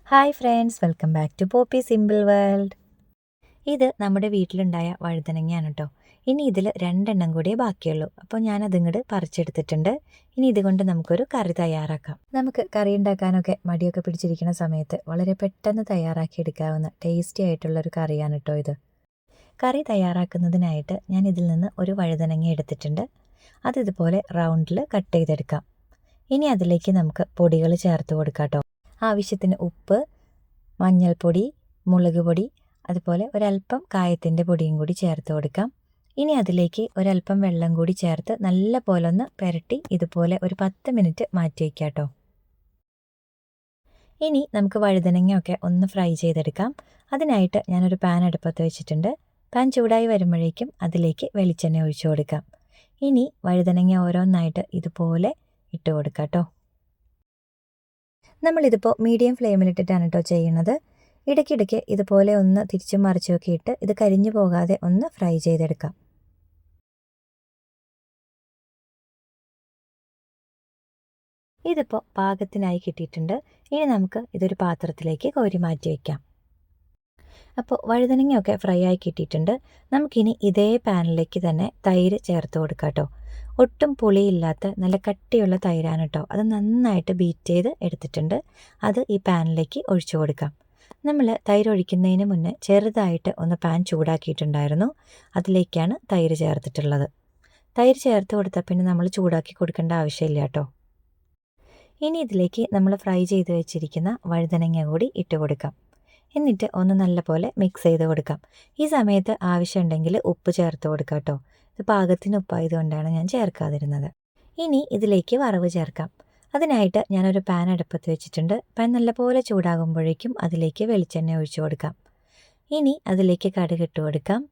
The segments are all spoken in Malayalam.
Hi friends, welcome back to Poppy Simple World. ഇത് നമ്മുടെ വീട്ടിലുണ്ടായ വഴുതനങ്ങയാണ് കേട്ടോ. ഇനി ഇതിൽ 2 എണ്ണം കൂടിയേ ബാക്കിയുള്ളൂ. അപ്പോൾ ഞാനതിങ്ങോട്ട് പറിച്ചെടുത്തിട്ടുണ്ട്. ഇനി ഇതുകൊണ്ട് നമുക്കൊരു കറി തയ്യാറാക്കാം. നമുക്ക് കറി ഉണ്ടാക്കാനൊക്കെ മടിയൊക്കെ പിടിച്ചിരിക്കുന്ന സമയത്ത് വളരെ പെട്ടെന്ന് തയ്യാറാക്കി എടുക്കാവുന്ന ടേസ്റ്റി ആയിട്ടുള്ളൊരു കറിയാണ് കേട്ടോ ഇത്. കറി തയ്യാറാക്കുന്നതിനായിട്ട് ഞാൻ ഇതിൽ നിന്ന് ഒരു വഴുതനങ്ങ എടുത്തിട്ടുണ്ട്. അതിതുപോലെ റൗണ്ടിൽ കട്ട് ചെയ്തെടുക്കാം. ഇനി അതിലേക്ക് നമുക്ക് പൊടികൾ ചേർത്ത് കൊടുക്കാം കേട്ടോ. ആവശ്യത്തിന് ഉപ്പ്, മഞ്ഞൾപ്പൊടി, മുളക് പൊടി, അതുപോലെ ഒരല്പം കായത്തിൻ്റെ പൊടിയും കൂടി ചേർത്ത് കൊടുക്കാം. ഇനി അതിലേക്ക് ഒരല്പം വെള്ളം കൂടി ചേർത്ത് നല്ല പോലെ ഒന്ന് പുരട്ടി ഇതുപോലെ ഒരു 10 മിനിറ്റ് മാറ്റി വയ്ക്കാം കേട്ടോ. ഇനി നമുക്ക് വഴുതനങ്ങയൊക്കെ ഒന്ന് ഫ്രൈ ചെയ്തെടുക്കാം. അതിനായിട്ട് ഞാനൊരു പാൻ അടുപ്പത്ത് വെച്ചിട്ടുണ്ട്. പാൻ ചൂടായി വരുമ്പോഴേക്കും അതിലേക്ക് വെളിച്ചെണ്ണ ഒഴിച്ചു കൊടുക്കാം. ഇനി വഴുതനങ്ങ ഓരോന്നായിട്ട് ഇതുപോലെ ഇട്ട് കൊടുക്കാം കേട്ടോ. നമ്മളിതിപ്പോൾ മീഡിയം ഫ്ലെയിമിലിട്ടിട്ടാണ് കേട്ടോ ചെയ്യുന്നത്. ഇടയ്ക്കിടയ്ക്ക് ഇതുപോലെ ഒന്ന് തിരിച്ചും മറിച്ചുമൊക്കെ ഇട്ട് ഇത് കരിഞ്ഞു പോകാതെ ഒന്ന് ഫ്രൈ ചെയ്തെടുക്കാം. ഇതിപ്പോൾ പാകത്തിനായി കിട്ടിയിട്ടുണ്ട്. ഇനി നമുക്ക് ഇതൊരു പാത്രത്തിലേക്ക് കോരി മാറ്റി വയ്ക്കാം. അപ്പോൾ വഴുതനങ്ങയൊക്കെ ഫ്രൈ ആയി കിട്ടിയിട്ടുണ്ട്. നമുക്കിനി ഇതേ പാനിലേക്ക് തന്നെ തൈര് ചേർത്ത് കൊടുക്കാം കേട്ടോ. ഒട്ടും പുളിയില്ലാത്ത നല്ല കട്ടിയുള്ള തൈരാണ് കേട്ടോ. അത് നന്നായിട്ട് ബീറ്റ് ചെയ്ത് എടുത്തിട്ടുണ്ട്. അത് ഈ പാനിലേക്ക് ഒഴിച്ചു കൊടുക്കാം. നമ്മൾ തൈര് ഒഴിക്കുന്നതിന് മുന്നേ ചെറുതായിട്ട് ഒന്ന് പാൻ ചൂടാക്കിയിട്ടുണ്ടായിരുന്നു. അതിലേക്കാണ് തൈര് ചേർത്തിട്ടുള്ളത്. തൈര് ചേർത്ത് കൊടുത്താൽ പിന്നെ നമ്മൾ ചൂടാക്കി കൊടുക്കേണ്ട ആവശ്യമില്ല കേട്ടോ. ഇനി ഇതിലേക്ക് നമ്മൾ ഫ്രൈ ചെയ്ത് വെച്ചിരിക്കുന്ന വഴുതനങ്ങ കൂടി ഇട്ട് കൊടുക്കാം. എന്നിട്ട് ഒന്ന് നല്ലപോലെ മിക്സ് ചെയ്ത് കൊടുക്കാം. ഈ സമയത്ത് ആവശ്യമുണ്ടെങ്കിൽ ഉപ്പ് ചേർത്ത് കൊടുക്കാം കേട്ടോ. ഇത് പാകത്തിന് ഉപ്പായതുകൊണ്ടാണ് ഞാൻ ചേർക്കാതിരുന്നത്. ഇനി ഇതിലേക്ക് വറവ് ചേർക്കാം. അതിനായിട്ട് ഞാനൊരു പാൻ അടുപ്പത്ത് വെച്ചിട്ടുണ്ട്. പാൻ നല്ലപോലെ ചൂടാകുമ്പോഴേക്കും അതിലേക്ക് വെളിച്ചെണ്ണ ഒഴിച്ചു കൊടുക്കാം. ഇനി അതിലേക്ക് കടുക് ഇട്ട് കൊടുക്കാം.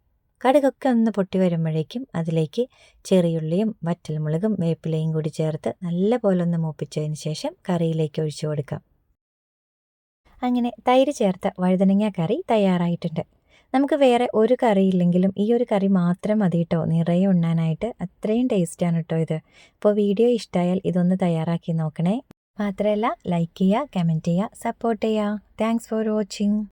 കടുകൊക്കെ ഒന്ന് പൊട്ടി വരുമ്പോഴേക്കും അതിലേക്ക് ചെറിയുള്ളിയും വറ്റൽമുളകും വേപ്പിലയും കൂടി ചേർത്ത് നല്ലപോലെ ഒന്ന് മൂപ്പിച്ചതിന് ശേഷം കറിയിലേക്ക് ഒഴിച്ചു കൊടുക്കാം. അങ്ങനെ തൈര് ചേർത്ത വഴുതനങ്ങ കറി തയ്യാറായിട്ടുണ്ട്. നമുക്ക് വേറെ ഒരു കറി ഇല്ലെങ്കിലും ഈ ഒരു കറി മാത്രം മതി കേട്ടോ നിറയെ ഉണ്ണാനായിട്ട്. അത്രയും ടേസ്റ്റാണ് കേട്ടോ ഇത്. അപ്പോൾ വീഡിയോ ഇഷ്ടമായാൽ ഇതൊന്ന് തയ്യാറാക്കി നോക്കണേ. മാത്രമല്ല ലൈക്ക് ചെയ്യുക, കമൻറ്റ് ചെയ്യുക, സപ്പോർട്ട് ചെയ്യുക. Thanks for watching.